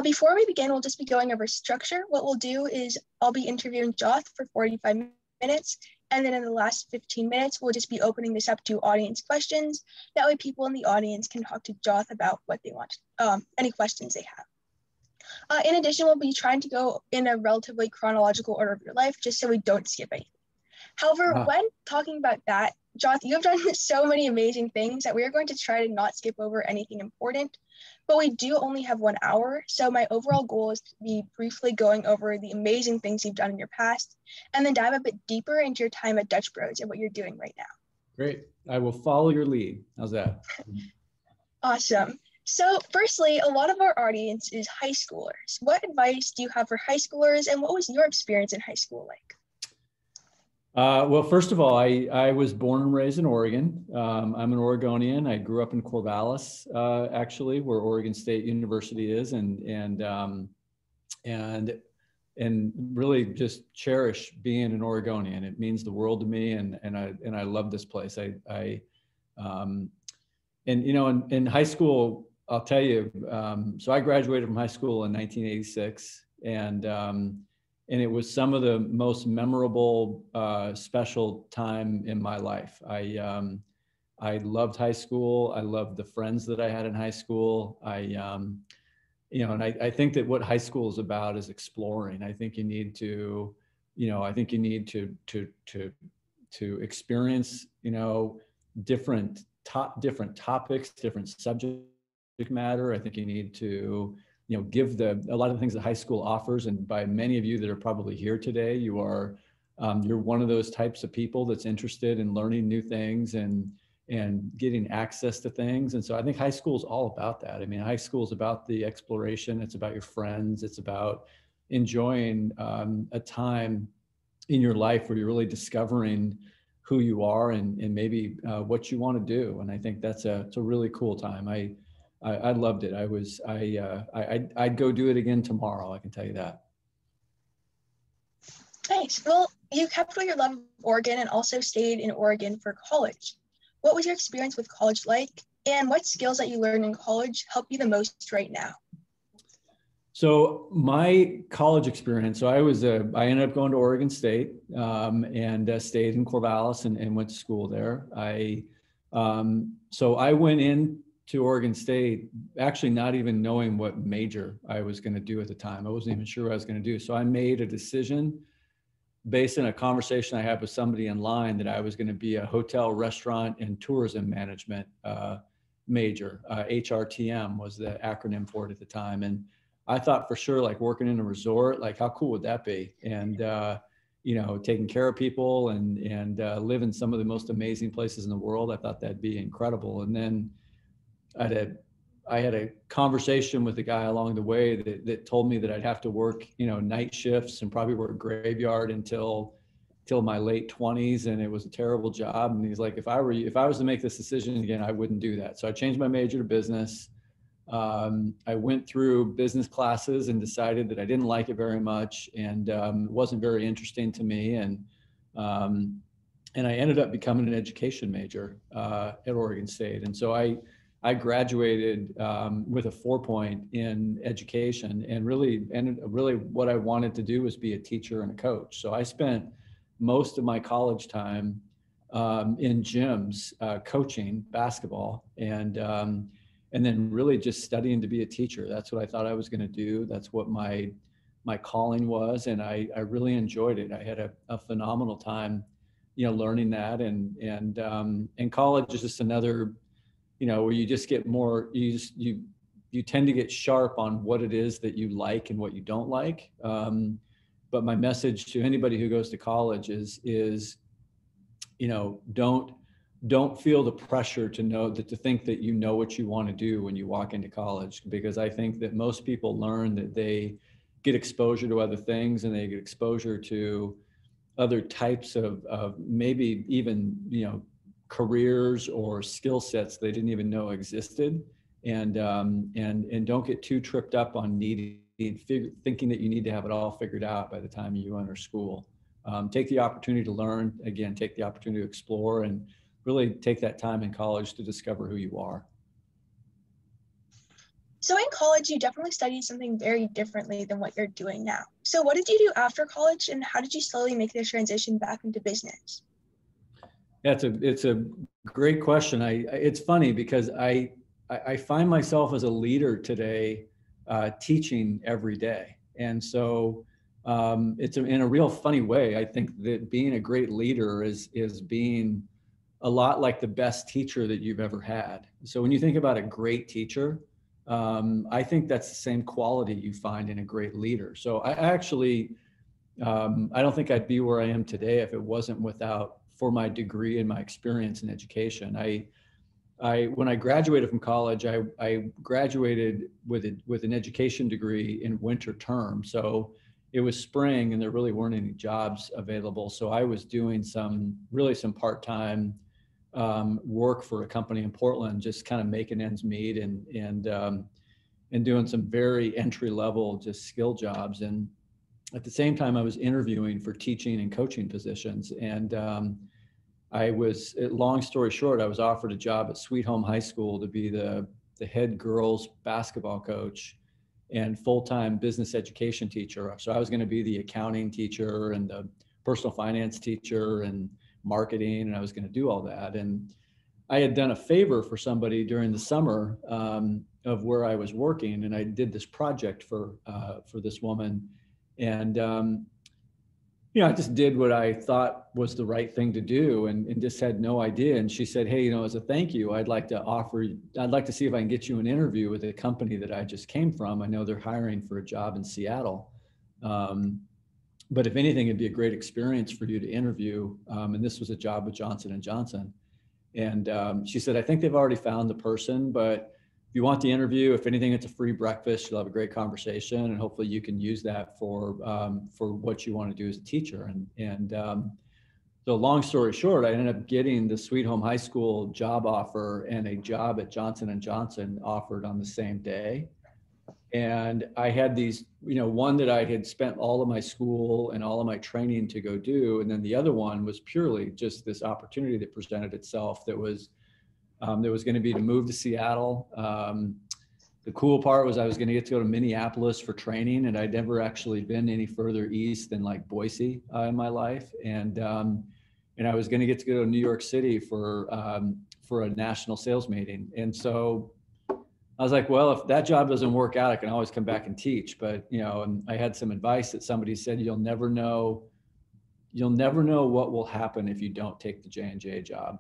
Before we begin, we'll just be going over structure. What we'll do is I'll be interviewing Joth for 45 minutes. And then in the last 15 minutes, we'll just be opening this up to audience questions. That way people in the audience can talk to Joth about what they want, any questions they have. In addition, we'll be trying to go in a relatively chronological order of your life, just so we don't skip anything. However, when talking about that, Joth, you have done so many amazing things that we are going to try to not skip over anything important, but we do only have 1 hour. So my overall goal is to be briefly going over the amazing things you've done in your past, and then dive a bit deeper into your time at Dutch Bros and what you're doing right now. Great. I will follow your lead. How's that? Awesome. So firstly, a lot of our audience is high schoolers. What advice do you have for high schoolers, and what was your experience in high school like? Well, first of all, I was born and raised in Oregon. I'm an Oregonian. I grew up in Corvallis, actually, where Oregon State University is, and really just cherish being an Oregonian. It means the world to me, and I love this place. In high school, I'll tell you. So I graduated from high school in 1986, and it was some of the most memorable, special time in my life. I loved high school. I loved the friends that I had in high school. And I think that what high school is about is exploring. I think you need to, to experience, different topics, different subject matter. I think you need to, give a lot of the things that high school offers. And by many of you that are probably here today, you're one of those types of people that's interested in learning new things and getting access to things. And so I think high school is all about that. I mean, high school is about the exploration. It's about your friends. It's about enjoying a time in your life where you're really discovering who you are and maybe what you want to do. And I think it's a really cool time. I loved it. I'd go do it again tomorrow. I can tell you that. Nice. Well, you kept with your love of Oregon and also stayed in Oregon for college. What was your experience with college like, and what skills that you learned in college help you the most right now? So my college experience, I ended up going to Oregon State and stayed in Corvallis and went to school there. So I went in to Oregon State actually not even knowing what major I was going to do at the time. I wasn't even sure what I was going to do. So I made a decision based on a conversation I had with somebody in line that I was going to be a hotel, restaurant, and tourism management major. HRTM was the acronym for it at the time. And I thought for sure, like working in a resort, like how cool would that be? And, taking care of people and live in some of the most amazing places in the world. I thought that'd be incredible. And then I had a conversation with a guy along the way that told me that I'd have to work, night shifts and probably work graveyard until my late 20s, and it was a terrible job. And he's like, if I was to make this decision again, I wouldn't do that. So I changed my major to business. I went through business classes and decided that I didn't like it very much, and it wasn't very interesting to me. And I ended up becoming an education major at Oregon State. And so I graduated with a 4.0 in education, and really what I wanted to do was be a teacher and a coach. So I spent most of my college time in gyms coaching basketball, and then really just studying to be a teacher. That's what I thought I was going to do. That's what my calling was, and I really enjoyed it. I had a phenomenal time, learning that, and college is just another, where you just get more, you tend to get sharp on what it is that you like and what you don't like. But my message to anybody who goes to college is don't feel the pressure to think that you know what you want to do when you walk into college, because I think that most people learn that they get exposure to other things, and they get exposure to other types of maybe even, careers or skill sets they didn't even know existed, and don't get too tripped up on thinking that you need to have it all figured out by the time you enter school. Take the opportunity to learn, again, take the opportunity to explore, and really take that time in college to discover who you are. So in college, you definitely studied something very differently than what you're doing now. So what did you do after college, and how did you slowly make the transition back into business? Yeah, it's a great question. It's funny because I find myself as a leader today, teaching every day, and so in a real funny way. I think that being a great leader is being a lot like the best teacher that you've ever had. So when you think about a great teacher, I think that's the same quality you find in a great leader. So I actually, I don't think I'd be where I am today if it wasn't for my degree and my experience in education. When I graduated from college, I graduated with an education degree in winter term. So it was spring and there really weren't any jobs available. So I was doing some part-time work for a company in Portland, just kind of making ends meet and doing some very entry level, just skill jobs. And at the same time, I was interviewing for teaching and coaching positions. And long story short, I was offered a job at Sweet Home High School to be the head girls basketball coach and full-time business education teacher. So I was going to be the accounting teacher and the personal finance teacher and marketing, and I was going to do all that. And I had done a favor for somebody during the summer of where I was working, and I did this project for this woman, and I just did what I thought was the right thing to do, and just had no idea. And she said, "Hey, as a thank you, I'd like to see if I can get you an interview with a company that I just came from. I know they're hiring for a job in Seattle. But if anything, it'd be a great experience for you to interview." And this was a job with Johnson & Johnson. And she said, "I think they've already found the person, but if you want the interview, if anything, it's a free breakfast. You'll have a great conversation, and hopefully you can use that for what you want to do as a teacher." So long story short, I ended up getting the Sweet Home High School job offer and a job at Johnson & Johnson offered on the same day. And I had these, one that I had spent all of my school and all of my training to go do. And then the other one was purely just this opportunity that presented itself that was going to be to move to Seattle. The cool part was I was going to get to go to Minneapolis for training, and I'd never actually been any further east than like Boise in my life. And I was going to get to go to New York City for a national sales meeting. And so I was like, well, if that job doesn't work out, I can always come back and teach. But, and I had some advice that somebody said, you'll never know what will happen if you don't take the J&J job.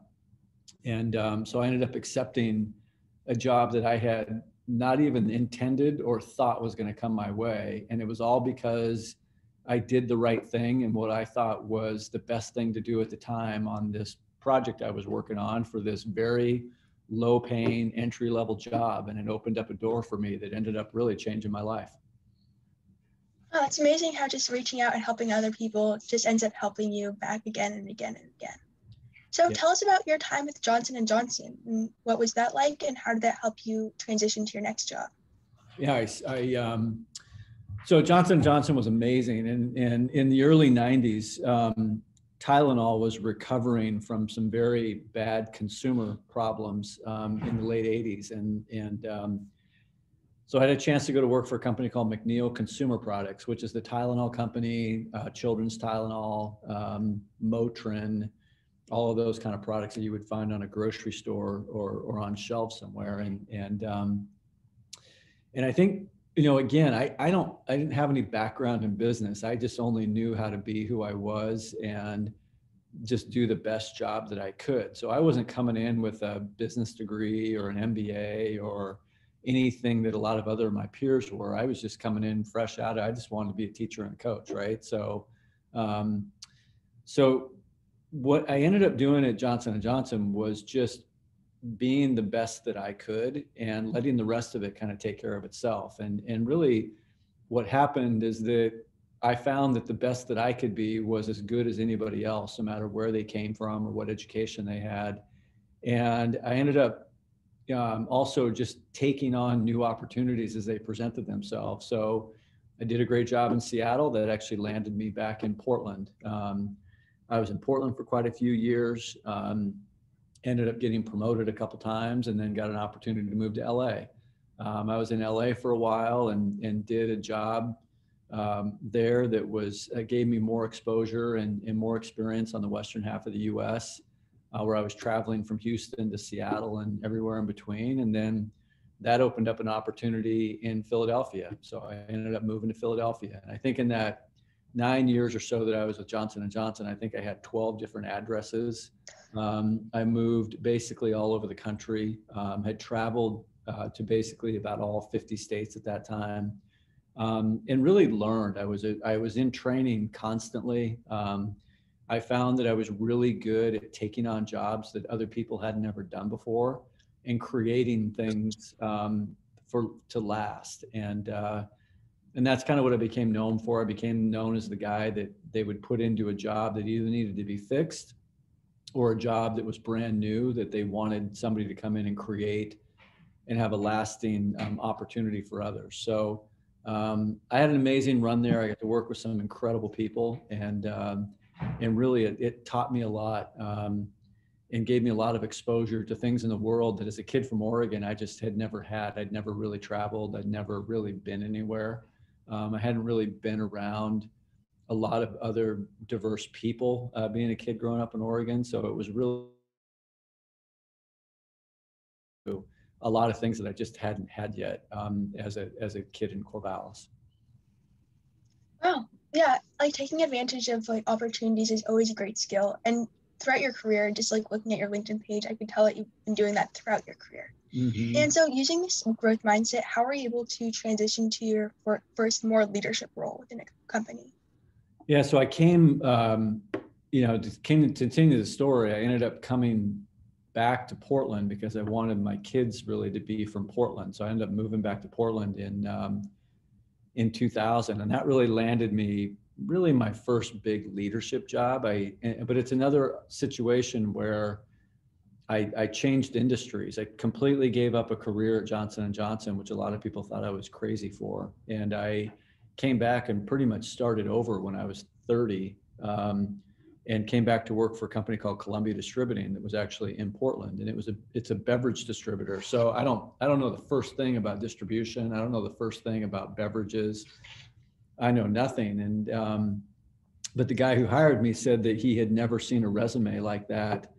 And so I ended up accepting a job that I had not even intended or thought was going to come my way. And it was all because I did the right thing and what I thought was the best thing to do at the time on this project I was working on for this very low paying entry level job. And it opened up a door for me that ended up really changing my life. Oh, it's amazing how just reaching out and helping other people just ends up helping you back again and again and again. So Yeah. Tell us about your time with Johnson & Johnson. And what was that like, and how did that help you transition to your next job? Yeah, so Johnson & Johnson was amazing. And in the early 90s, Tylenol was recovering from some very bad consumer problems in the late 80s. So I had a chance to go to work for a company called McNeil Consumer Products, which is the Tylenol company, children's Tylenol, Motrin, all of those kind of products that you would find on a grocery store or on shelves somewhere. And I think, again, I didn't have any background in business. I just only knew how to be who I was and just do the best job that I could. So I wasn't coming in with a business degree or an MBA or anything that a lot of other my peers were. I was just coming in fresh out. I just wanted to be a teacher and a coach, right? So what I ended up doing at Johnson & Johnson was just being the best that I could and letting the rest of it kind of take care of itself. And really what happened is that I found that the best that I could be was as good as anybody else, no matter where they came from or what education they had. And I ended up also just taking on new opportunities as they presented themselves. So I did a great job in Seattle that actually landed me back in Portland. I was in Portland for quite a few years, ended up getting promoted a couple times, and then got an opportunity to move to LA. I was in LA for a while and did a job there that gave me more exposure and more experience on the western half of the US, where I was traveling from Houston to Seattle and everywhere in between. And then that opened up an opportunity in Philadelphia. So I ended up moving to Philadelphia. And I think in that 9 years or so that I was with Johnson & Johnson, I think I had 12 different addresses. I moved basically all over the country, had traveled to basically about all 50 states at that time, and really learned. I was in training constantly. I found that I was really good at taking on jobs that other people had never done before and creating things to last. And that's kind of what I became known for. I became known as the guy that they would put into a job that either needed to be fixed or a job that was brand new that they wanted somebody to come in and create and have a lasting opportunity for others. So I had an amazing run there. I got to work with some incredible people, and really it taught me a lot and gave me a lot of exposure to things in the world that as a kid from Oregon, I just had never had. I'd never really traveled. I'd never really been anywhere. I hadn't really been around a lot of other diverse people being a kid growing up in Oregon. So it was really a lot of things that I just hadn't had yet as a kid in Corvallis. Wow. Yeah, like taking advantage of like opportunities is always a great skill. And throughout your career, just like looking at your LinkedIn page, I could tell that you've been doing that throughout your career. Mm-hmm. And so using this growth mindset, how are you able to transition to your first more leadership role within a company? Yeah, so I came, to continue the story, I ended up coming back to Portland because I wanted my kids really to be from Portland. So I ended up moving back to Portland in 2000, and that really landed me really my first big leadership job. But it's another situation where I changed industries. I completely gave up a career at Johnson & Johnson, which a lot of people thought I was crazy for. And I came back and pretty much started over when I was 30, and came back to work for a company called Columbia Distributing that was actually in Portland. And it's a beverage distributor. So I don't know the first thing about distribution. I don't know the first thing about beverages. I know nothing. And but the guy who hired me said that he had never seen a resume like that,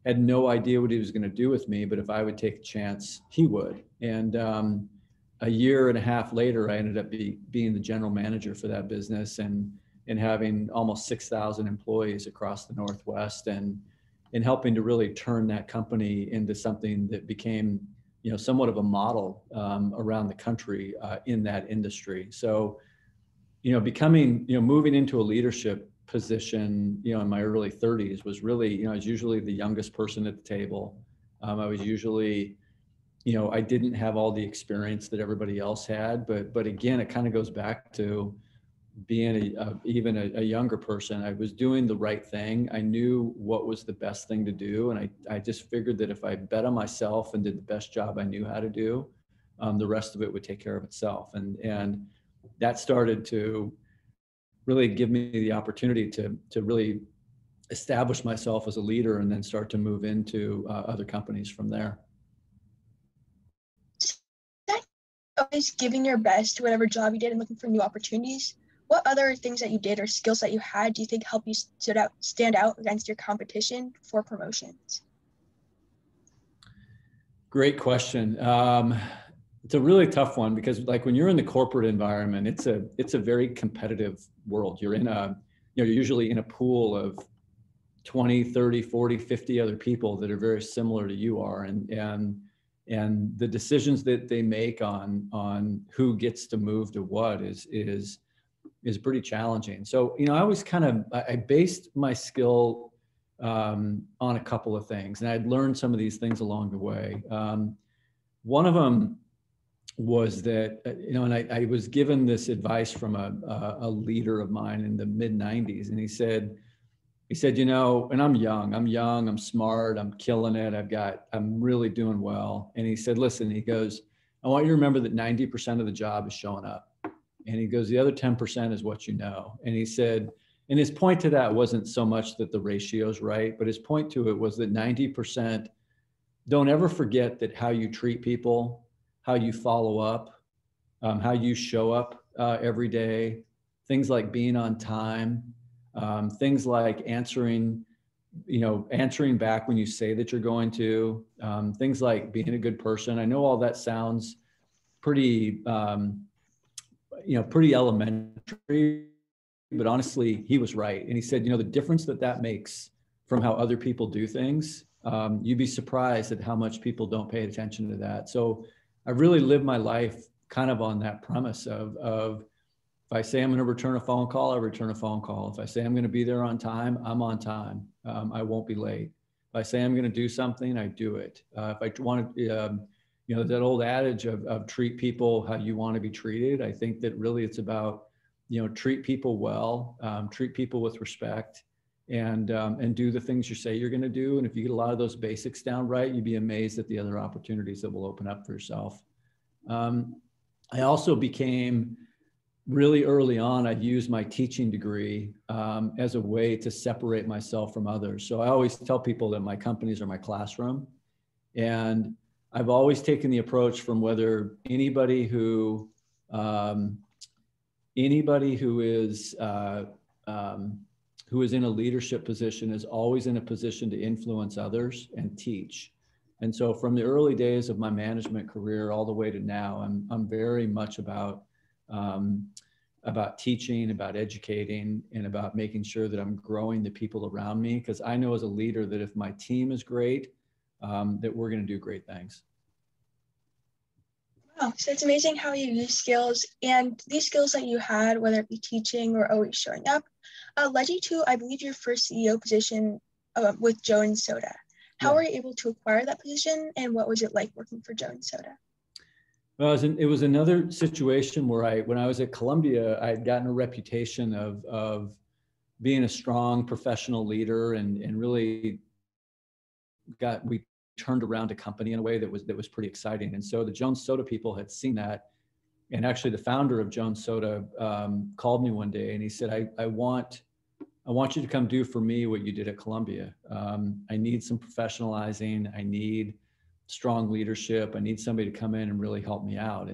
had no idea what he was going to do with me, but if I would take a chance, he would. And a year and a half later, I ended up being the general manager for that business and having almost 6,000 employees across the Northwest and helping to really turn that company into something that became, somewhat of a model around the country in that industry. So, moving into a leadership position, in my early 30s was really, I was usually the youngest person at the table. I was usually, I didn't have all the experience that everybody else had, but again, it kind of goes back to being even a younger person. I was doing the right thing. I knew what was the best thing to do. And I just figured that if I bet on myself and did the best job I knew how to do, the rest of it would take care of itself. And that started to really give me the opportunity to really establish myself as a leader and then start to move into other companies from there. Always giving your best to whatever job you did and looking for new opportunities. What other things that you did or skills that you had do you think help you stand out against your competition for promotions? Great question. It's a really tough one because like when you're in the corporate environment, it's a very competitive world. You're you're usually in a pool of 20, 30, 40, 50 other people that are very similar to you are. And the decisions that they make on who gets to move to what is pretty challenging. So, I always I based my skill on a couple of things, and I'd learned some of these things along the way. One of them was that, and I was given this advice from a leader of mine in the mid 90s. And he said, and I'm young, I'm smart, I'm killing it. I'm really doing well. And he said, listen, he goes, I want you to remember that 90% of the job is showing up. And he goes, the other 10% is what you know. And he said, and his point to that wasn't so much that the ratio's right, but his point to it was that 90%, don't ever forget that how you treat people, how you follow up, how you show up every day, things like being on time, things like answering back when you say that you're going to, things like being a good person. I know all that sounds pretty, pretty elementary, but honestly, he was right. And he said, the difference that makes from how other people do things, you'd be surprised at how much people don't pay attention to that. So I really lived my life kind of on that premise of if I say I'm going to return a phone call, I return a phone call. If I say I'm going to be there on time, I'm on time. I won't be late. If I say I'm going to do something, I do it. If I want to, that old adage of treat people how you want to be treated. I think that really it's about, treat people well, treat people with respect, and do the things you say you're going to do. And if you get a lot of those basics down right, you'd be amazed at the other opportunities that will open up for yourself. I also became really early on, I'd used my teaching degree as a way to separate myself from others. So I always tell people that my companies are my classroom. And I've always taken the approach from whether anybody who is in a leadership position is always in a position to influence others and teach. And so from the early days of my management career all the way to now, I'm very much about teaching, about educating, and about making sure that I'm growing the people around me. Because I know as a leader that if my team is great, that we're going to do great things. Wow, so it's amazing how you use skills, and these skills that you had, whether it be teaching or always showing up, led you to, I believe, your first CEO position with Jones Soda. How were you able to acquire that position, and what was it like working for Jones Soda? Well, it was another situation where when I was at Columbia, I had gotten a reputation of being a strong professional leader, and really we turned around a company in a way that was pretty exciting. And so the Jones Soda people had seen that. And actually the founder of Jones Soda called me one day and he said, I want you to come do for me what you did at Columbia. I need some professionalizing. I need strong leadership. I need somebody to come in and really help me out.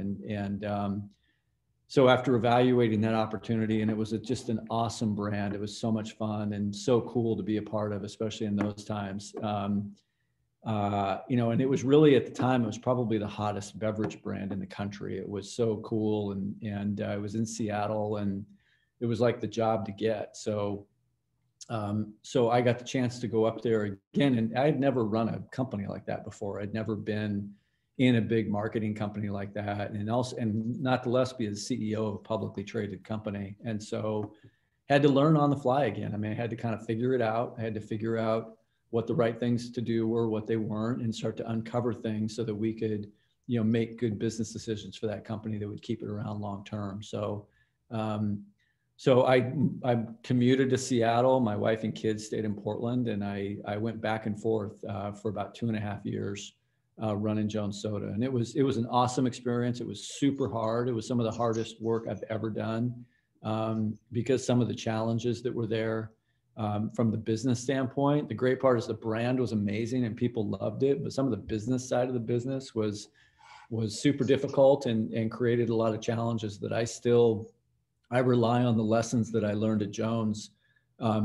So after evaluating that opportunity, and it was just an awesome brand, it was so much fun and so cool to be a part of, especially in those times. And it was really, at the time, it was probably the hottest beverage brand in the country. It was so cool. And it was in Seattle, and it was like the job to get. So I got the chance to go up there again, and I had never run a company like that before. I'd never been in a big marketing company like that. And not the less be the CEO of a publicly traded company. And so had to learn on the fly again. I mean, I had to kind of figure it out. I had to figure out what the right things to do were, what they weren't, and start to uncover things so that we could, make good business decisions for that company that would keep it around long term. So I commuted to Seattle. My wife and kids stayed in Portland, and I went back and forth for about 2.5 years running Jones Soda. And it was an awesome experience. It was super hard. It was some of the hardest work I've ever done because some of the challenges that were there. From the business standpoint, the great part is the brand was amazing and people loved it, but some of the business side of the business was super difficult and created a lot of challenges that I rely on the lessons that I learned at Jones,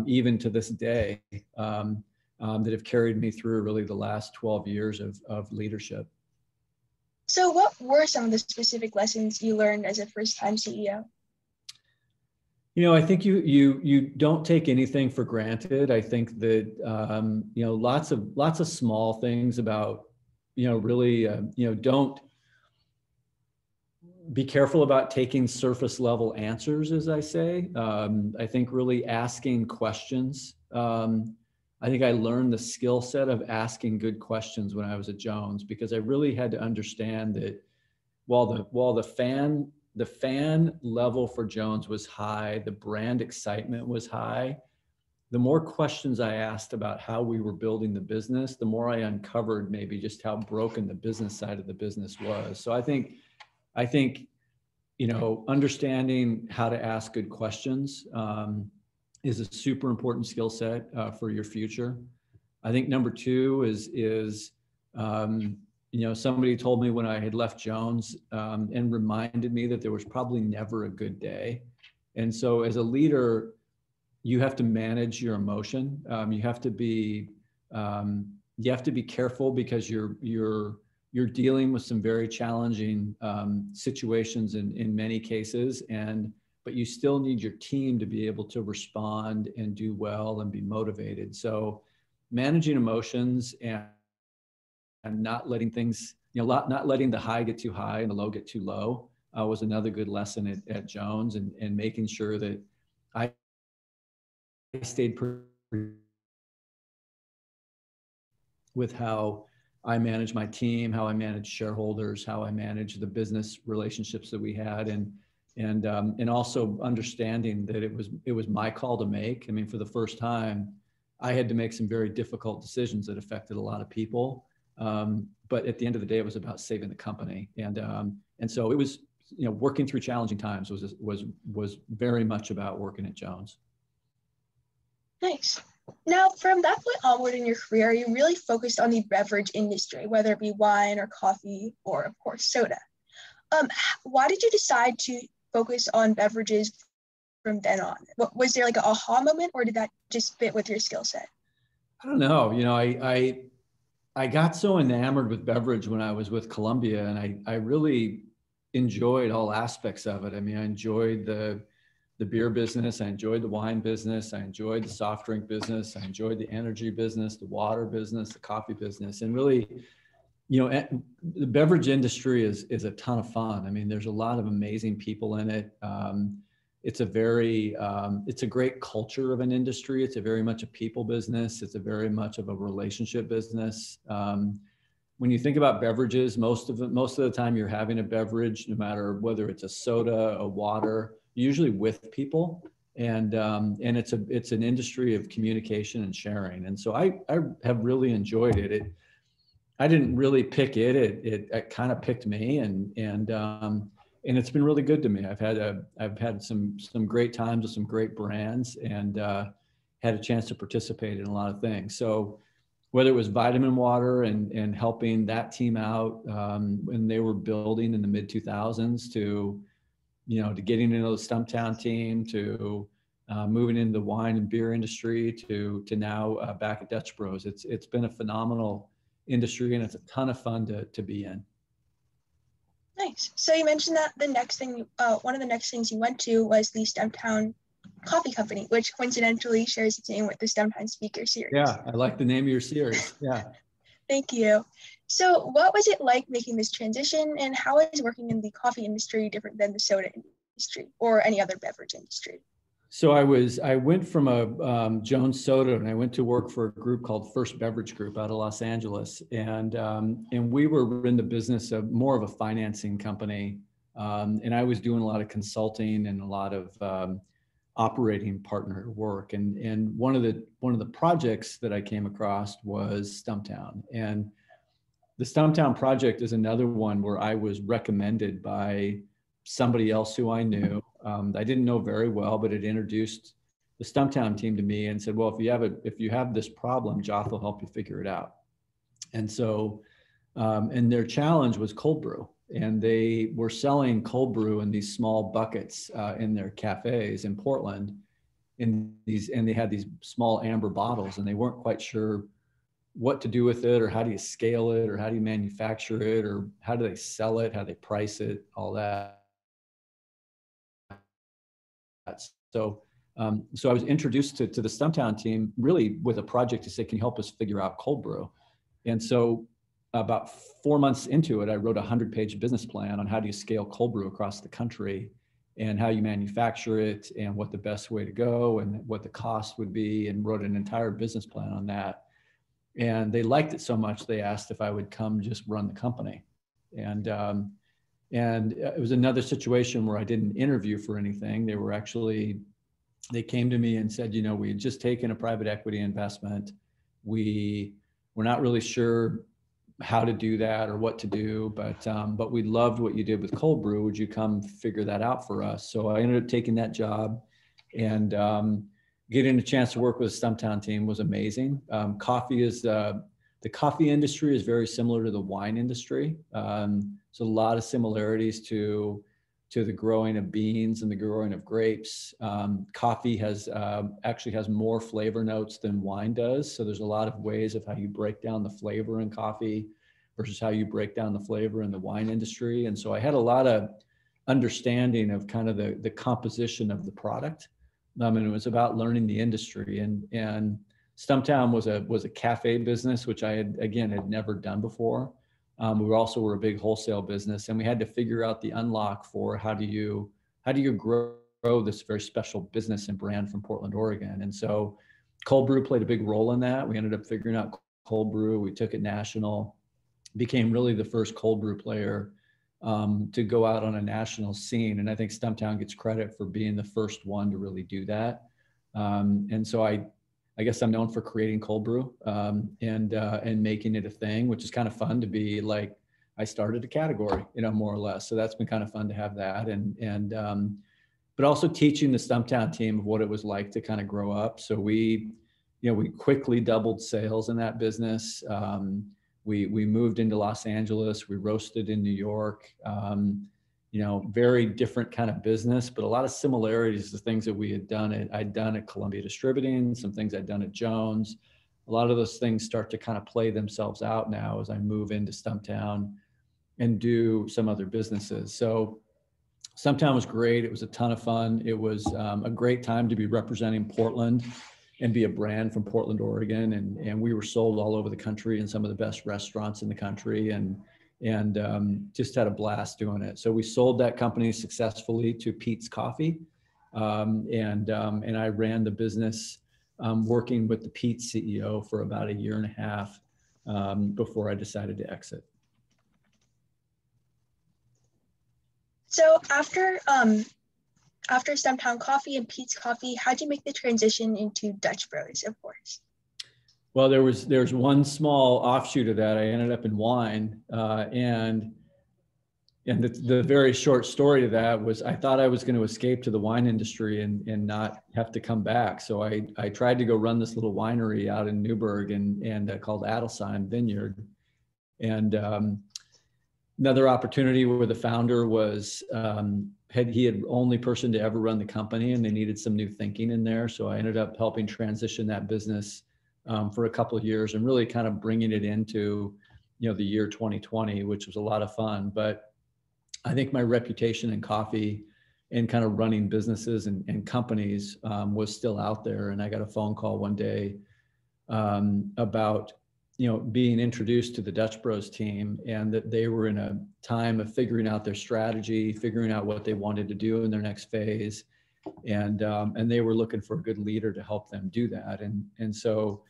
even to this day, that have carried me through really the last 12 years of leadership. So what were some of the specific lessons you learned as a first-time CEO? I think you don't take anything for granted. I think that, lots of small things about, really, don't be careful about taking surface level answers, as I say. I think really asking questions. I think I learned the skill set of asking good questions when I was at Jones, because I really had to understand that while the fan level for Jones was high, the brand excitement was high, the more questions I asked about how we were building the business, the more I uncovered maybe just how broken the business side of the business was. So I think, understanding how to ask good questions is a super important skill set for your future. I think number two is somebody told me when I had left Jones and reminded me that there was probably never a good day. And so as a leader, you have to manage your emotion. You have to be careful because you're dealing with some very challenging situations in many cases, but you still need your team to be able to respond and do well and be motivated. So managing emotions and not letting things, not letting the high get too high and the low get too low was another good lesson at Jones, and making sure that I stayed with how I manage my team, how I manage shareholders, how I manage the business relationships that we had, and also understanding that it was my call to make. I mean, for the first time, I had to make some very difficult decisions that affected a lot of people. But at the end of the day, it was about saving the company, and so it was, working through challenging times was very much about working at Jones. Nice. Now, from that point onward in your career, you really focused on the beverage industry, whether it be wine or coffee or, of course, soda. Why did you decide to focus on beverages from then on? Was there like an aha moment, or did that just fit with your skill set? I don't know. I got so enamored with beverage when I was with Columbia, and I really enjoyed all aspects of it. I mean, I enjoyed the beer business. I enjoyed the wine business. I enjoyed the soft drink business. I enjoyed the energy business, the water business, the coffee business. And really, the beverage industry is a ton of fun. I mean, there's a lot of amazing people in it. It's a great culture of an industry. It's a very much a people business. It's a very much of a relationship business. When you think about beverages, most of the time you're having a beverage, no matter whether it's a soda, a water, usually with people, and it's an industry of communication and sharing. And so I have really enjoyed it. I didn't really pick it. It kind of picked me, and it's been really good to me. I've had some great times with some great brands, and had a chance to participate in a lot of things. So whether it was Vitamin Water and helping that team out when they were building in the mid 2000s, to getting into the Stumptown team, to moving into the wine and beer industry, to now back at Dutch Bros. It's been a phenomenal industry, and it's a ton of fun to be in. Nice. So you mentioned that one of the next things you went to was the Stumptown Coffee Company, which coincidentally shares its name with the Stumptown Speaker Series. Yeah, I like the name of your series. Yeah. Thank you. So what was it like making this transition, and how is working in the coffee industry different than the soda industry or any other beverage industry? So I went from a Jones Soda, and I went to work for a group called First Beverage Group out of Los Angeles, and we were in the business of more of a financing company, and I was doing a lot of consulting and a lot of operating partner work, and one of the projects that I came across was Stumptown, and the Stumptown Project is another one where I was recommended by somebody else who I knew. I didn't know very well, but it introduced the Stumptown team to me and said, well, if you have this problem, Joth will help you figure it out. And so, and their challenge was cold brew. And they were selling cold brew in these small buckets in their cafes in Portland, and they had these small amber bottles, and they weren't quite sure what to do with it, or how do you scale it, or how do you manufacture it, or how do they sell it, how do they price it, all that. So I was introduced to the Stumptown team really with a project to say, can you help us figure out cold brew? And so about 4 months into it, I wrote a 100-page business plan on how do you scale cold brew across the country, and how you manufacture it, and what the best way to go, and what the cost would be, and wrote an entire business plan on that. And they liked it so much, they asked if I would come just run the company. And it was another situation where I didn't interview for anything. They came to me and said, we had just taken a private equity investment. We're not really sure how to do that or what to do, but we loved what you did with cold brew. Would you come figure that out for us? So I ended up taking that job, and getting a chance to work with the Stumptown team was amazing. Coffee is the The coffee industry is very similar to the wine industry. So a lot of similarities to the growing of beans and the growing of grapes. Coffee actually has more flavor notes than wine does. So there's a lot of ways of how you break down the flavor in coffee versus how you break down the flavor in the wine industry. And so I had a lot of understanding of kind of the composition of the product. And it was about learning the industry. And Stumptown was a cafe business, which I had never done before. We were a big wholesale business, and we had to figure out the unlock for how do you grow this very special business and brand from Portland, Oregon. And so cold brew played a big role in that. We ended up figuring out cold brew. We took it national, became really the first cold brew player to go out on a national scene. And I think Stumptown gets credit for being the first one to really do that. And so I guess I'm known for creating cold brew and making it a thing, which is kind of fun to be like, I started a category, more or less. So that's been kind of fun to have that. But also teaching the Stumptown team of what it was like to kind of grow up. So we quickly doubled sales in that business. We moved into Los Angeles. We roasted in New York. Very different kind of business, but a lot of similarities to things that we had done. I'd done at Columbia Distributing, some things I'd done at Jones. A lot of those things start to kind of play themselves out now as I move into Stumptown and do some other businesses. So Stumptown was great. It was a ton of fun. It was a great time to be representing Portland and be a brand from Portland, Oregon. And we were sold all over the country in some of the best restaurants in the country, and just had a blast doing it. So we sold that company successfully to Peet's Coffee. And I ran the business working with the Peet's CEO for about 1.5 years before I decided to exit. So after Stumptown Coffee and Peet's Coffee, how'd you make the transition into Dutch Bros, of course? Well, there's one small offshoot of that. I ended up in wine, and the very short story to that was I thought I was going to escape to the wine industry and not have to come back. So I tried to go run this little winery out in Newburgh and called Adelsheim Vineyard, and another opportunity where the founder was he had only person to ever run the company, and they needed some new thinking in there. So I ended up helping transition that business for a couple of years and really kind of bringing it into, the year 2020, which was a lot of fun. But I think my reputation in coffee and kind of running businesses and companies was still out there. And I got a phone call one day about, being introduced to the Dutch Bros team, and that they were in a time of figuring out their strategy, figuring out what they wanted to do in their next phase. And they were looking for a good leader to help them do that. And so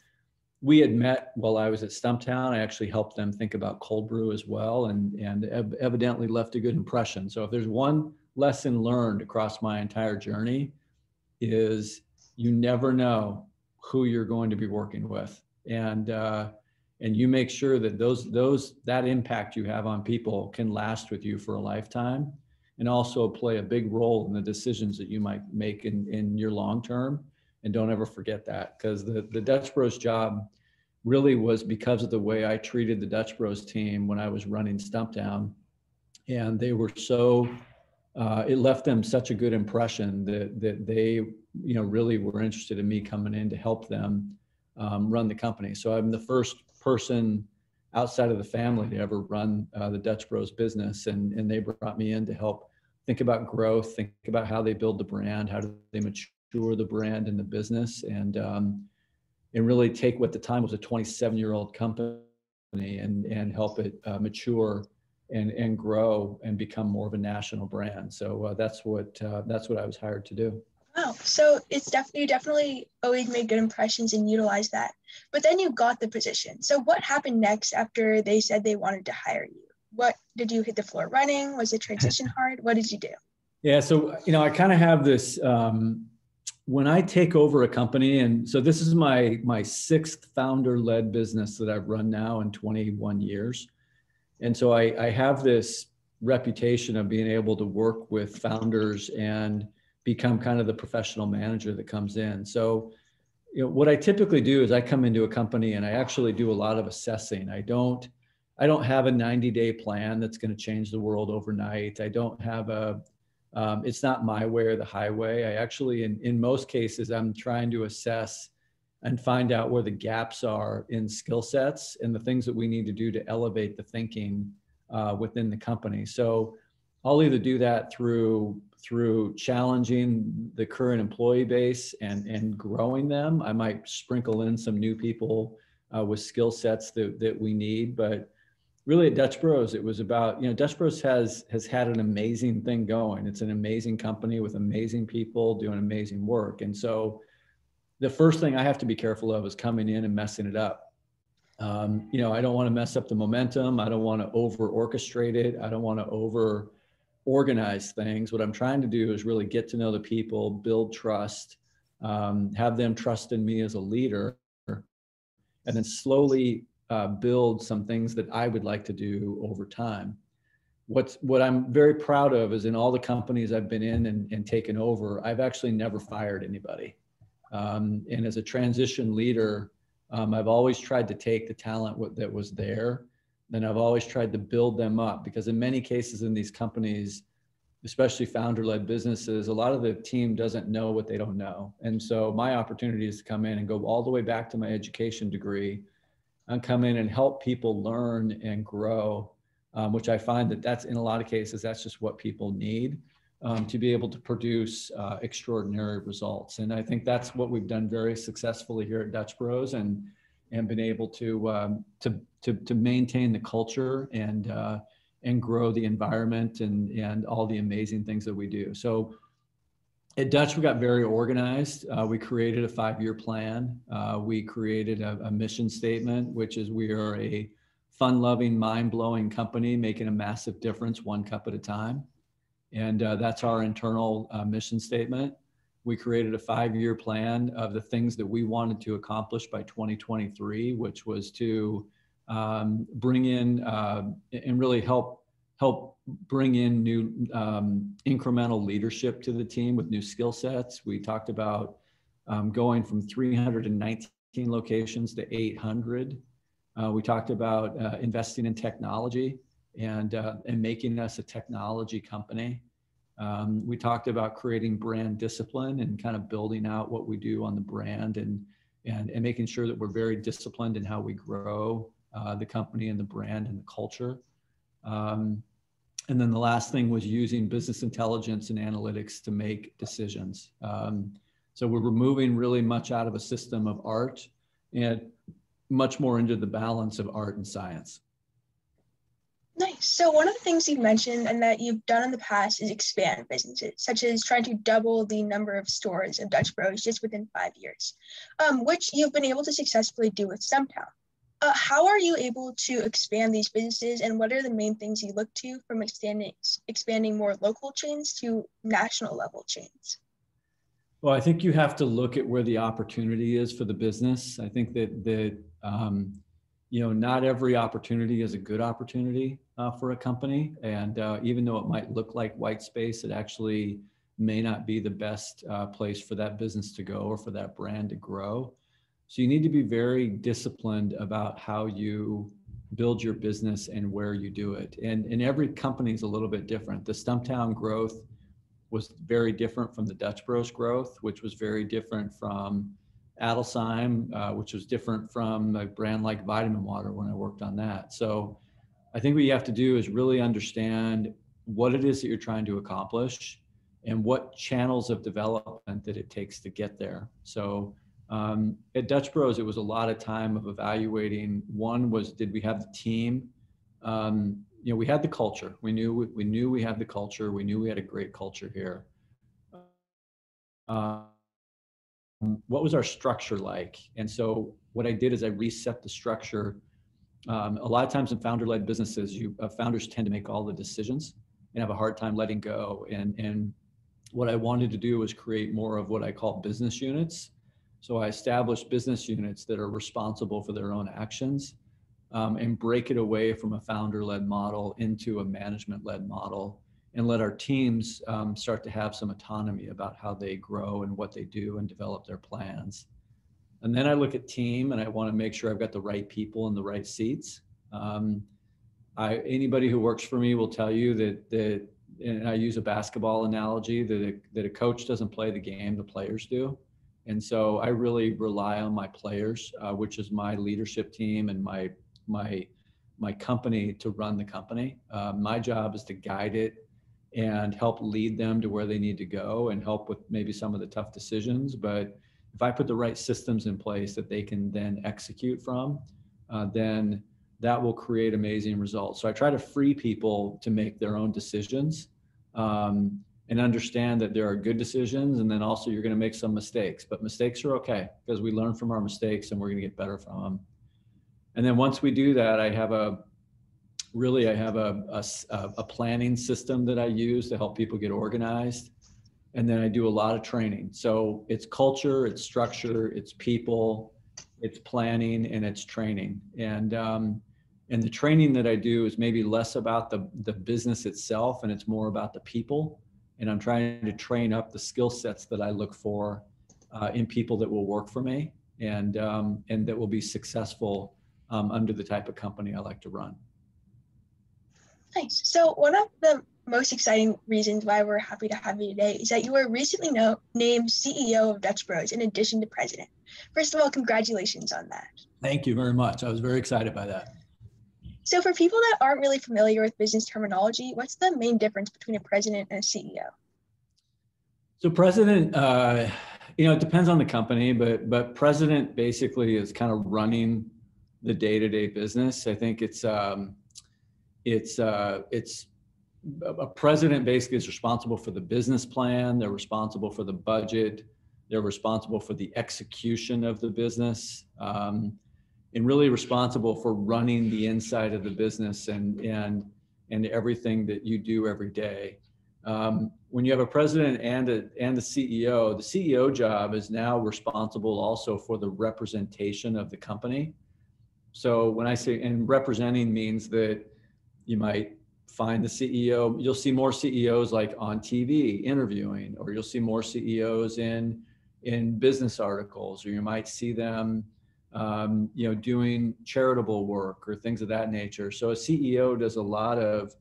we had met while I was at Stumptown. I actually helped them think about cold brew as well, and evidently left a good impression. So if there's one lesson learned across my entire journey, is you never know who you're going to be working with. And you make sure that that impact you have on people can last with you for a lifetime, and also play a big role in the decisions that you might make in your long term. And don't ever forget that, because the Dutch Bros job really was because of the way I treated the Dutch Bros team when I was running Stumptown. And they were it left them such a good impression that they, really were interested in me coming in to help them run the company. So I'm the first person outside of the family to ever run the Dutch Bros business. And they brought me in to help think about growth, think about how they build the brand, how do they mature the brand and the business, and really take what at the time was a 27-year-old company and help it mature and grow and become more of a national brand. So that's what I was hired to do. Wow. So you definitely always made good impressions and utilized that. But then you got the position. So what happened next after they said they wanted to hire you? What did you hit the floor running? Was the transition hard? What did you do? Yeah. So, I kind of have this, when I take over a company, and so this is my 6th founder-led business that I've run now in 21 years. And so I have this reputation of being able to work with founders and become kind of the professional manager that comes in. So, what I typically do is I come into a company and I actually do a lot of assessing. I don't have a 90-day plan that's going to change the world overnight. I don't have it's not my way or the highway. I actually, in most cases, I'm trying to assess and find out where the gaps are in skill sets and the things that we need to do to elevate the thinking within the company. So I'll either do that through challenging the current employee base and growing them. I might sprinkle in some new people with skill sets that we need. But really at Dutch Bros, it was about, Dutch Bros has had an amazing thing going. It's an amazing company with amazing people doing amazing work. And so the first thing I have to be careful of is coming in and messing it up. I don't want to mess up the momentum. I don't want to over orchestrate it. I don't want to over organize things. What I'm trying to do is really get to know the people, build trust, have them trust in me as a leader, and then slowly build some things that I would like to do over time. What I'm very proud of is in all the companies I've been in and taken over, I've actually never fired anybody. And as a transition leader, I've always tried to take the talent that was there. Then I've always tried to build them up, because in many cases in these companies, especially founder-led businesses, a lot of the team doesn't know what they don't know. And so my opportunity is to come in and go all the way back to my education degree and come in and help people learn and grow, which I find that's in a lot of cases, that's just what people need to be able to produce extraordinary results. And I think that's what we've done very successfully here at Dutch Bros, and been able to maintain the culture and grow the environment and all the amazing things that we do. So at Dutch, we got very organized. We created a 5-year plan. We created a mission statement, which is we are a fun-loving, mind-blowing company making a massive difference one cup at a time. And that's our internal mission statement. We created a 5-year plan of the things that we wanted to accomplish by 2023, which was to bring in and really help bring in new incremental leadership to the team with new skill sets. We talked about going from 319 locations to 800. We talked about investing in technology and making us a technology company. We talked about creating brand discipline and kind of building out what we do on the brand and making sure that we're very disciplined in how we grow the company and the brand and the culture. And then the last thing was using business intelligence and analytics to make decisions. So we're removing really much out of a system of art and much more into the balance of art and science. Nice. So one of the things you've mentioned and that you've done in the past is expand businesses, such as trying to double the number of stores of Dutch Bros just within 5 years, which you've been able to successfully do with Stumptown. How are you able to expand these businesses, and what are the main things you look to from expanding more local chains to national level chains? Well, I think you have to look at where the opportunity is for the business. I think that not every opportunity is a good opportunity for a company. And even though it might look like white space, it actually may not be the best place for that business to go or for that brand to grow. So you need to be very disciplined about how you build your business and where you do it. And every company is a little bit different. The Stumptown growth was very different from the Dutch Bros growth, which was very different from Adelsheim, which was different from a brand like Vitamin Water when I worked on that. So I think what you have to do is really understand what it is that you're trying to accomplish and what channels of development that it takes to get there. So at Dutch Bros, it was a lot of time of evaluating. One was, did we have the team? We had the culture. We knew we had the culture. We knew we had a great culture here. What was our structure like? And so what I did is I reset the structure. A lot of times in founder-led businesses, founders tend to make all the decisions and have a hard time letting go. And what I wanted to do was create more of what I call business units. So I established business units that are responsible for their own actions and break it away from a founder-led model into a management-led model, and let our teams start to have some autonomy about how they grow and what they do and develop their plans. And then I look at team, and I want to make sure I've got the right people in the right seats. Anybody who works for me will tell you that, and I use a basketball analogy, that a coach doesn't play the game, the players do. And so I really rely on my players, which is my leadership team and my company, to run the company. My job is to guide it and help lead them to where they need to go and help with maybe some of the tough decisions. But if I put the right systems in place that they can then execute from, then that will create amazing results. So I try to free people to make their own decisions, and understand that there are good decisions, and then also you're going to make some mistakes, but mistakes are okay because we learn from our mistakes and we're going to get better from them. And then once we do that, I have a planning system that I use to help people get organized. And then I do a lot of training. So it's culture, it's structure, it's people, it's planning, and it's training. And the training that I do is maybe less about the business itself, and it's more about the people. And I'm trying to train up the skill sets that I look for in people that will work for me and that will be successful under the type of company I like to run. Nice. So one of the most exciting reasons why we're happy to have you today is that you were recently named CEO of Dutch Bros in addition to president. First of all, congratulations on that. Thank you very much. I was very excited by that. So for people that aren't really familiar with business terminology, what's the main difference between a president and a CEO? So president, it depends on the company, but president basically is kind of running the day-to-day business. I think it's a president basically is responsible for the business plan. They're responsible for the budget. They're responsible for the execution of the business, and really responsible for running the inside of the business and everything that you do every day. When you have a president and the CEO job is now responsible also for the representation of the company. So when I say, and representing means that you might find the CEO, you'll see more CEOs like on TV interviewing, or you'll see more CEOs in business articles, or you might see them doing charitable work or things of that nature. So a CEO does a lot of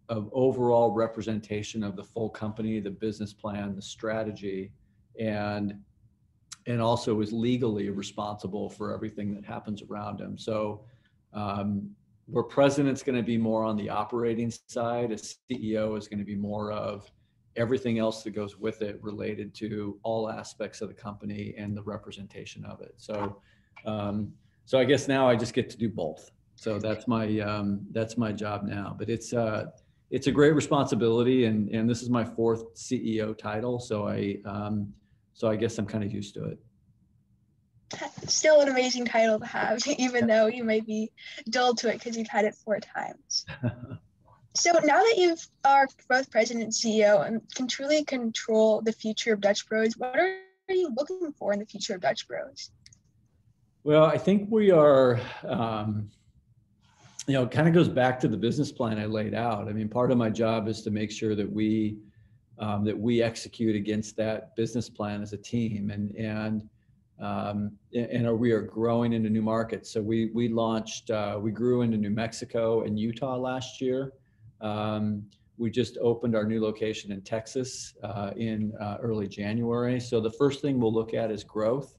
overall representation of the full company, the business plan, the strategy, and also is legally responsible for everything that happens around him. So where president's going to be more on the operating side, a CEO is going to be more of everything else that goes with it related to all aspects of the company and the representation of it. So I guess now I just get to do both. So that's my job now, but it's a great responsibility, and this is my fourth CEO title. So I guess I'm kind of used to it. Still an amazing title to have, even though you may be dull to it because you've had it 4 times. So now that you are both president and CEO and can truly control the future of Dutch Bros, what are you looking for in the future of Dutch Bros? Well, I think we are, kind of goes back to the business plan I laid out. I mean, part of my job is to make sure that we execute against that business plan as a team, and we are growing into new markets. So we grew into New Mexico and Utah last year. We just opened our new location in Texas in early January. So the first thing we'll look at is growth,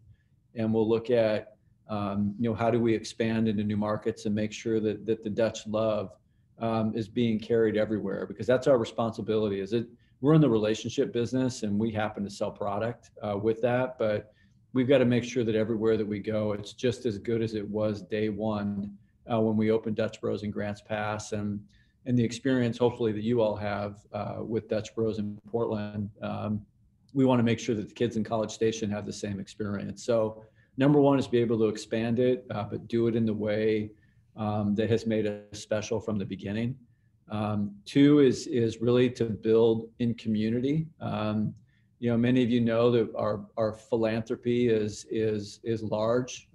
and we'll look at how do we expand into new markets and make sure that the Dutch love is being carried everywhere, because that's our responsibility. We're in the relationship business, and we happen to sell product with that, but we've got to make sure that everywhere that we go, it's just as good as it was day one when we opened Dutch Bros in Grants Pass, and the experience hopefully that you all have with Dutch Bros in Portland. We want to make sure that the kids in College Station have the same experience. So number one is be able to expand it, but do it in the way that has made it special from the beginning. 2 is really to build in community. Many of you know that our philanthropy is large.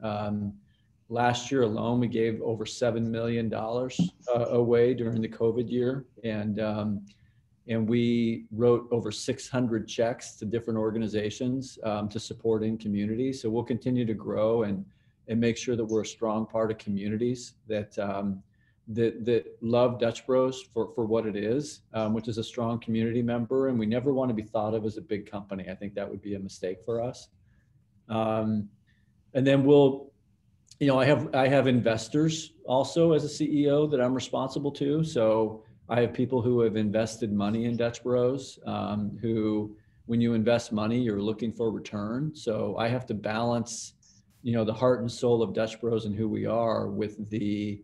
Last year alone, we gave over $7 million away during the COVID year, and and we wrote over 600 checks to different organizations to support in communities. So we'll continue to grow and make sure that we're a strong part of communities that that love Dutch Bros for what it is, which is a strong community member. And we never want to be thought of as a big company. I think that would be a mistake for us. And then we'll, you know, I have investors also as a CEO that I'm responsible to. So I have people who have invested money in Dutch Bros, who, when you invest money, you're looking for return. So I have to balance, you know, the heart and soul of Dutch Bros and who we are with the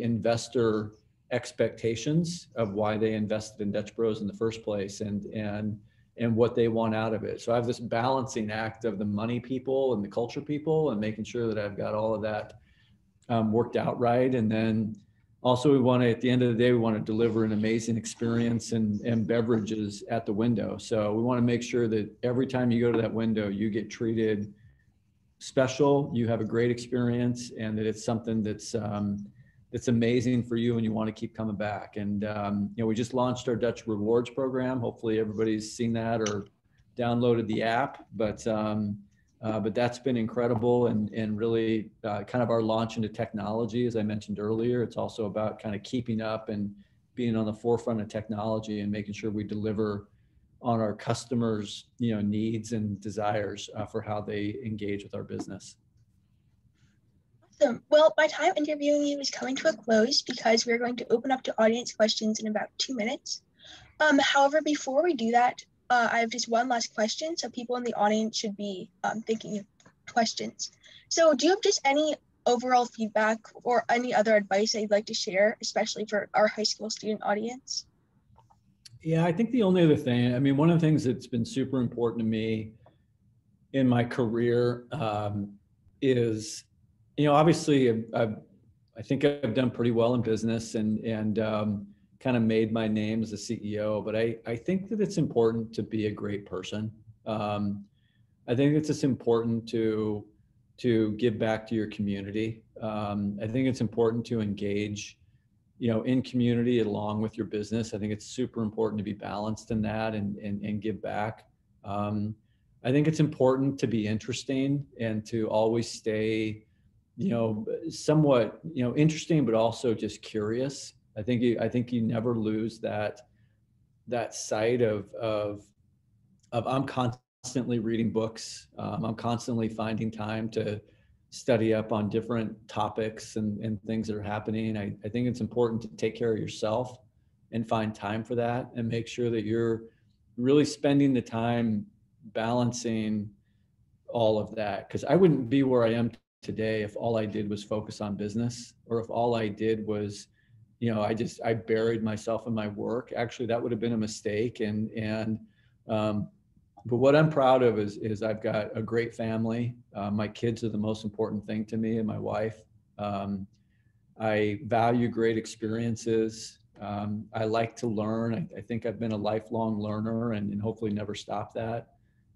investor expectations of why they invested in Dutch Bros in the first place, and what they want out of it. So I have this balancing act of the money people and the culture people, and making sure that I've got all of that worked out right. And then also, we want to, at the end of the day, we want to deliver an amazing experience and beverages at the window. So we want to make sure that every time you go to that window, you get treated special, you have a great experience, and that it's something that's amazing for you and you want to keep coming back. And you know, we just launched our Dutch Rewards program. Hopefully everybody's seen that or downloaded the app, but that's been incredible, and really kind of our launch into technology, as I mentioned earlier. It's also about kind of keeping up and being on the forefront of technology and making sure we deliver on our customers', you know, needs and desires for how they engage with our business. Awesome. Well, my time interviewing you is coming to a close because we're going to open up to audience questions in about 2 minutes. However, before we do that, I have just one last question. So people in the audience should be thinking of questions. So do you have just any overall feedback or any other advice that you'd like to share, especially for our high school student audience? Yeah, I think the only other thing, I mean, one of the things that's been super important to me in my career is, you know, obviously I think I've done pretty well in business and kind of made my name as a CEO, but I think that it's important to be a great person. I think it's just important to give back to your community. I think it's important to engage, you know, in community along with your business. I think it's super important to be balanced in that and give back. I think it's important to be interesting and to always stay, you know, somewhat, you know, interesting, but also just curious. I think you never lose that sight of I'm constantly reading books. I'm constantly finding time to study up on different topics and things that are happening. I think it's important to take care of yourself and find time for that, and make sure that you're really spending the time balancing all of that. Because I wouldn't be where I am today if all I did was focus on business, or if all I did was, you know, I buried myself in my work. Actually, that would have been a mistake. But what I'm proud of is I've got a great family. My kids are the most important thing to me, and my wife. I value great experiences. I like to learn. I think I've been a lifelong learner, and hopefully never stop that.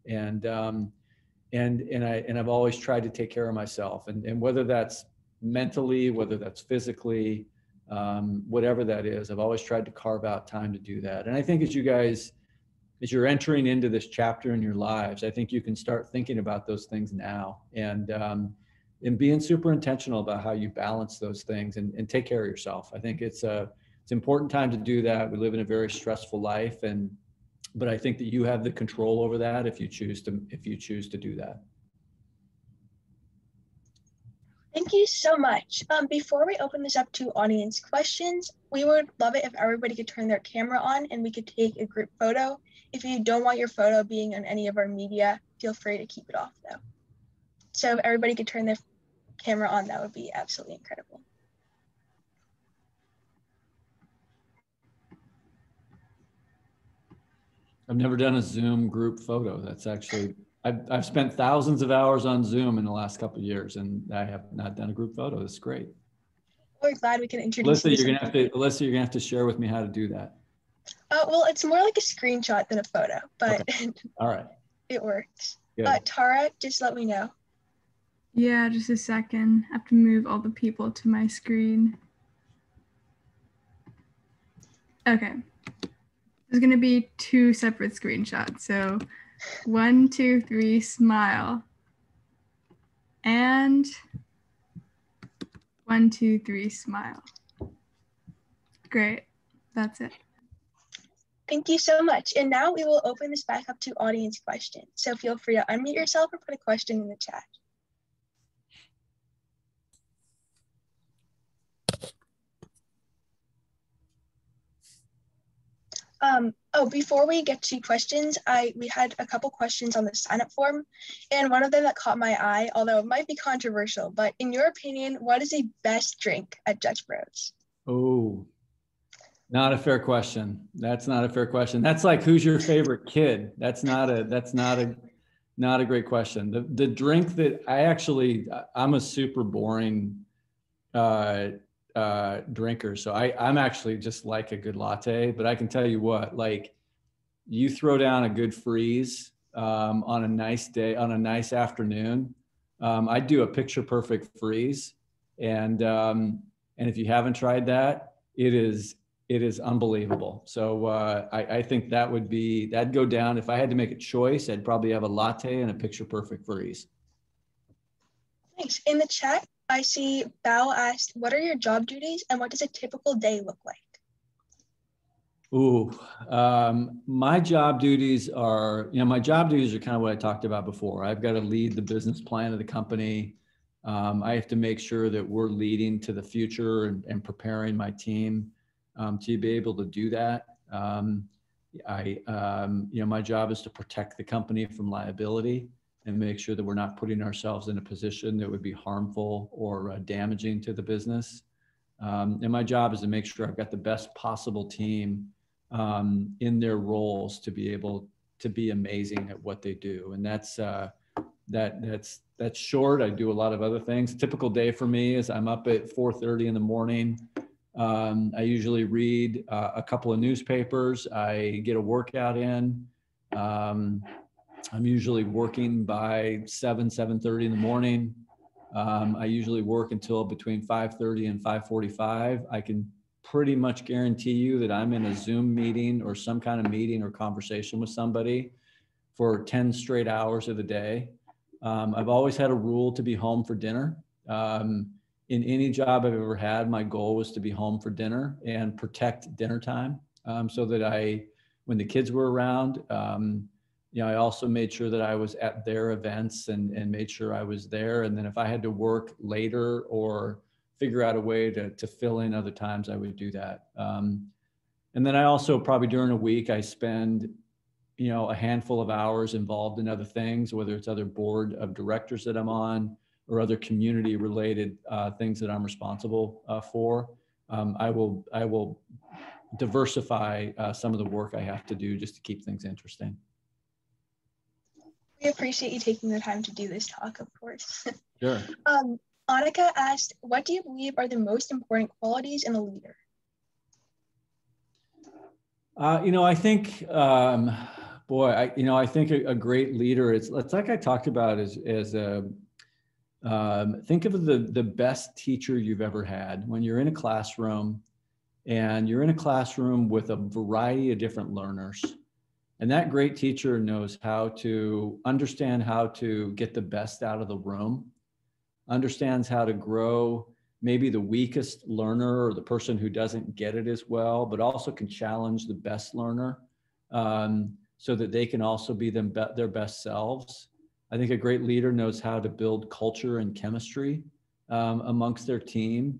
And I've always tried to take care of myself, and whether that's mentally, whether that's physically, whatever that is, I've always tried to carve out time to do that. And I think as you're entering into this chapter in your lives, I think you can start thinking about those things now, and being super intentional about how you balance those things and take care of yourself. I think it's an important time to do that. We live in a very stressful life, but I think that you have the control over that if you choose to do that. Thank you so much. Before we open this up to audience questions, we would love it if everybody could turn their camera on and we could take a group photo. If you don't want your photo being on any of our media, feel free to keep it off though. So if everybody could turn their camera on, that would be absolutely incredible. I've never done a Zoom group photo. That's actually, I've spent thousands of hours on Zoom in the last couple of years, and I have not done a group photo. That's great. We're glad we can introduce Alyssa, you're gonna have to share with me how to do that. Well, it's more like a screenshot than a photo, but okay. All right. It works. Good. Tara, just let me know. Yeah, just a second. I have to move all the people to my screen. Okay. There's going to be 2 separate screenshots. So 1, 2, 3, smile. And 1, 2, 3, smile. Great. That's it. Thank you so much. And now we will open this back up to audience questions. So feel free to unmute yourself or put a question in the chat. Before we get to questions, we had a couple questions on the sign-up form, and one of them that caught my eye, although it might be controversial, but in your opinion, what is the best drink at Dutch Bros? Oh, not a fair question. That's not a fair question. That's like, who's your favorite kid? That's not a great question. The drink that I'm a super boring drinker. So I'm actually just like a good latte, but I can tell you what, like, you throw down a good freeze on a nice day, on a nice afternoon. I do a picture perfect freeze. And if you haven't tried that, it is unbelievable. So I think that'd go down. If I had to make a choice, I'd probably have a latte and a picture perfect freeze. Thanks. In the chat, I see Bao asked, what are your job duties and what does a typical day look like? Ooh, my job duties are kind of what I talked about before. I've got to lead the business plan of the company. I have to make sure that we're leading to the future and preparing my team to be able to do that. My job is to protect the company from liability and make sure that we're not putting ourselves in a position that would be harmful or damaging to the business. And my job is to make sure I've got the best possible team in their roles to be able to be amazing at what they do. And that's short. I do a lot of other things. Typical day for me is I'm up at 4:30 in the morning. I usually read a couple of newspapers. I get a workout in. I'm usually working by 7:30 in the morning. I usually work until between 5:30 and 5:45. I can pretty much guarantee you that I'm in a Zoom meeting or some kind of meeting or conversation with somebody for 10 straight hours of the day. I've always had a rule to be home for dinner. In any job I've ever had, my goal was to be home for dinner and protect dinner time, so that when the kids were around, I also made sure that I was at their events and made sure I was there. And then if I had to work later or figure out a way to fill in other times, I would do that. And then I also probably during a week, I spend, a handful of hours involved in other things, whether it's other board of directors that I'm on or other community related things that I'm responsible for. I will diversify some of the work I have to do just to keep things interesting. We appreciate you taking the time to do this talk, of course. Sure. Annika asked, what do you believe are the most important qualities in a leader? I think, I think a great leader, it's like I talked about think of the best teacher you've ever had. When you're in a classroom and you're in a classroom with a variety of different learners, and that great teacher knows how to understand how to get the best out of the room, understands how to grow maybe the weakest learner or the person who doesn't get it as well, but also can challenge the best learner so that they can also be their best selves. I think a great leader knows how to build culture and chemistry amongst their team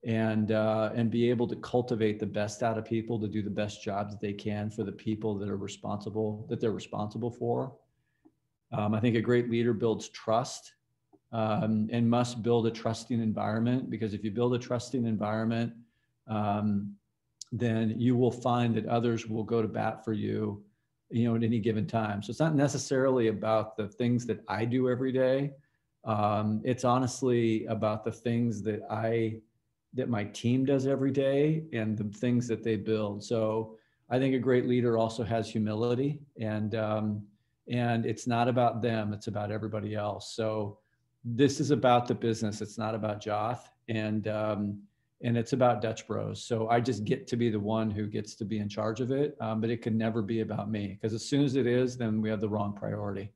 and be able to cultivate the best out of people to do the best jobs that they can for the people that they're responsible for. I think a great leader builds trust and must build a trusting environment, because if you build a trusting environment, then you will find that others will go to bat for you, at any given time. So it's not necessarily about the things that I do every day. It's honestly about the things that my team does every day and the things that they build. So I think a great leader also has humility, and it's not about them, it's about everybody else. So this is about the business. It's not about Joth. And and it's about Dutch Bros. So I just get to be the one who gets to be in charge of it, but it can never be about me, because as soon as it is, then we have the wrong priority.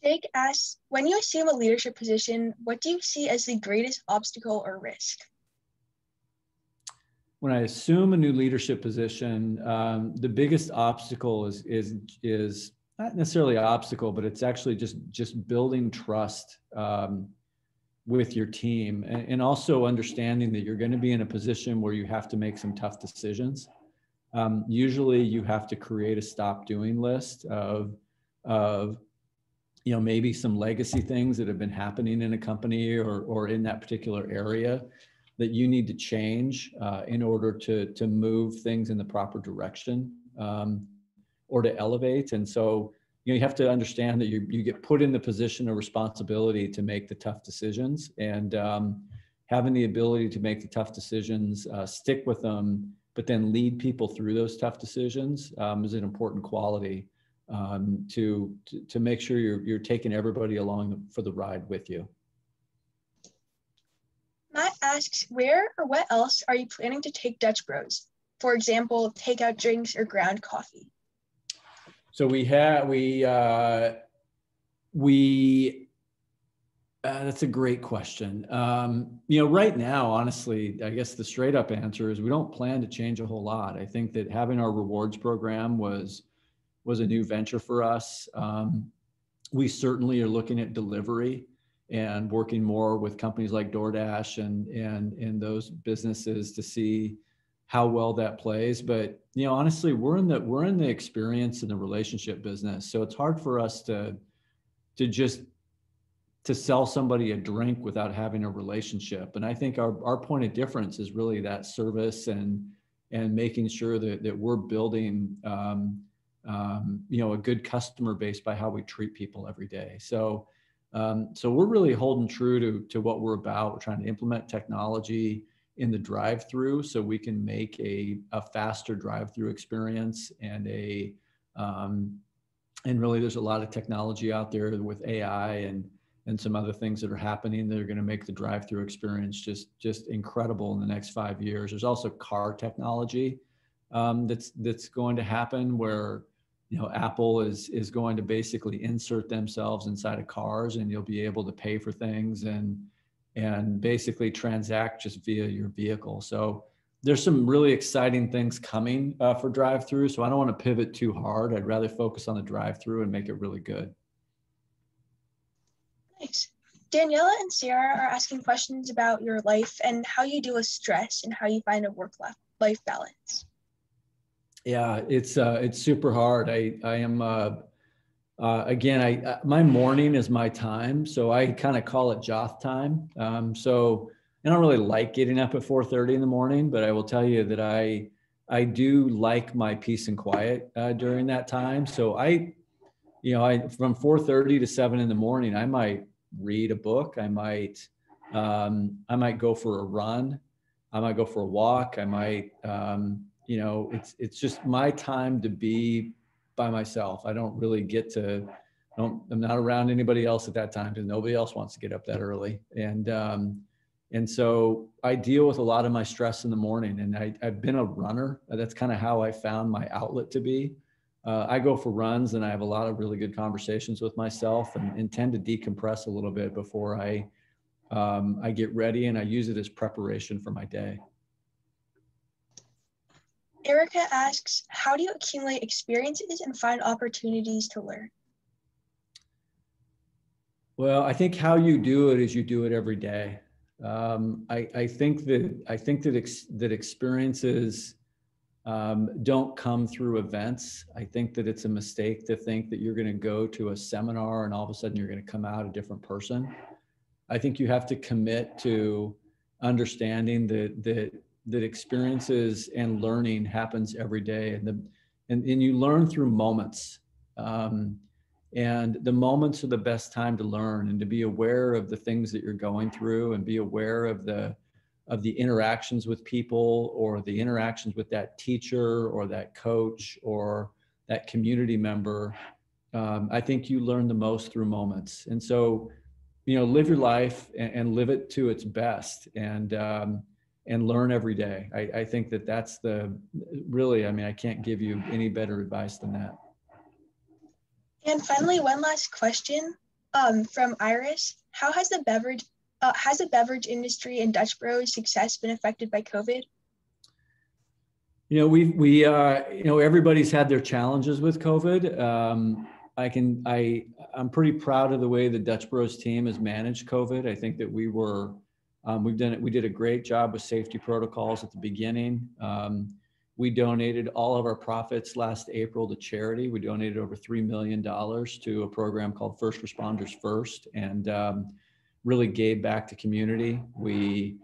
Jake asks, when you assume a leadership position, what do you see as the greatest obstacle or risk? When I assume a new leadership position, the biggest obstacle is not necessarily an obstacle, but it's actually just building trust with your team, and also understanding that you're going to be in a position where you have to make some tough decisions. Usually you have to create a stop doing list of maybe some legacy things that have been happening in a company or in that particular area that you need to change in order to move things in the proper direction, or to elevate. And so, you have to understand that you get put in the position of responsibility to make the tough decisions, and having the ability to make the tough decisions, stick with them, but then lead people through those tough decisions is an important quality to make sure you're taking everybody along for the ride with you. Matt asks, where or what else are you planning to take Dutch Bros? For example, takeout drinks or ground coffee. So that's a great question. Right now, honestly, I guess the straight up answer is we don't plan to change a whole lot. I think that having our rewards program was a new venture for us. We certainly are looking at delivery and working more with companies like DoorDash and those businesses to see how well that plays. But honestly, we're in the experience and the relationship business, so it's hard for us to sell somebody a drink without having a relationship. And I think our point of difference is really that service and making sure that we're building a good customer base by how we treat people every day. So we're really holding true to what we're about. We're trying to implement technology in the drive-through so we can make a faster drive-through experience, and really there's a lot of technology out there with AI and some other things that are happening that are going to make the drive-through experience just incredible in the next 5 years. There's also car technology that's going to happen where Apple is going to basically insert themselves inside of cars, and you'll be able to pay for things and basically transact just via your vehicle. So there's some really exciting things coming for drive-through. So I don't want to pivot too hard. I'd rather focus on the drive-through and make it really good. Nice. Daniela and Sarah are asking questions about your life and how you deal with stress and how you find a work-life balance. Yeah, it's super hard. I am my morning is my time, so I kind of call it Joth time. So I don't really like getting up at 4:30 in the morning, but I will tell you that I do like my peace and quiet during that time. So I from 4:30 to 7 in the morning, I might read a book. I might go for a run. I might go for a walk. I might it's just my time to be by myself. I don't really I'm not around anybody else at that time because nobody else wants to get up that early. And so I deal with a lot of my stress in the morning, and I've been a runner. That's kind of how I found my outlet to be. I go for runs, and I have a lot of really good conversations with myself and tend to decompress a little bit before I get ready, and I use it as preparation for my day. Erica asks, how do you accumulate experiences and find opportunities to learn? Well, I think how you do it is you do it every day. I think that experiences don't come through events. I think that it's a mistake to think that you're going to go to a seminar and all of a sudden you're going to come out a different person. I think you have to commit to understanding that experiences and learning happens every day, and you learn through moments. And the moments are the best time to learn and to be aware of the things that you're going through and be aware of the interactions with people or the interactions with that teacher or that coach or that community member. I think you learn the most through moments. And so, live your life and live it to its best, and learn every day. I think that's really, I can't give you any better advice than that. And finally, one last question from Iris. How has the beverage industry and Dutch Bros success been affected by COVID? Everybody's had their challenges with COVID. I'm pretty proud of the way the Dutch Bros team has managed COVID. I think that we did a great job with safety protocols at the beginning. We donated all of our profits last April to charity. We donated over $3 million to a program called First Responders First, and really gave back to community. We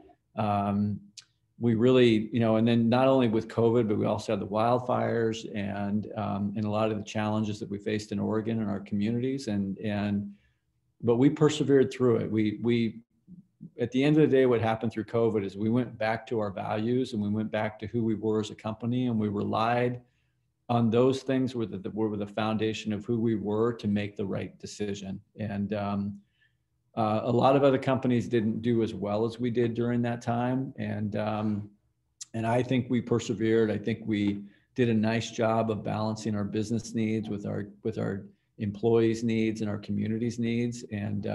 really, and then not only with COVID, but we also had the wildfires and a lot of the challenges that we faced in Oregon and our communities. But we persevered through it. We at the end of the day, what happened through COVID is we went back to our values, and we went back to who we were as a company, and we relied on those things were the foundation of who we were to make the right decision. And a lot of other companies didn't do as well as we did during that time. And I think we persevered. I think we did a nice job of balancing our business needs with our employees' needs and our community's needs. And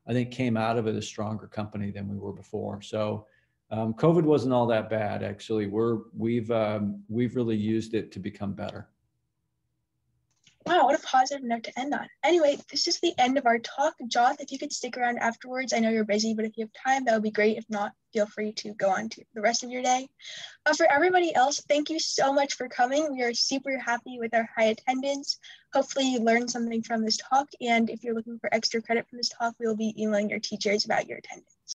I think came out of it a stronger company than we were before. So COVID wasn't all that bad, actually. We've really used it to become better. Wow, what a positive note to end on. Anyway, this is the end of our talk. Joth, if you could stick around afterwards, I know you're busy, but if you have time, that would be great. If not, feel free to go on to the rest of your day. For everybody else, thank you so much for coming. We are super happy with our high attendance. Hopefully you learned something from this talk. And if you're looking for extra credit from this talk, we will be emailing your teachers about your attendance.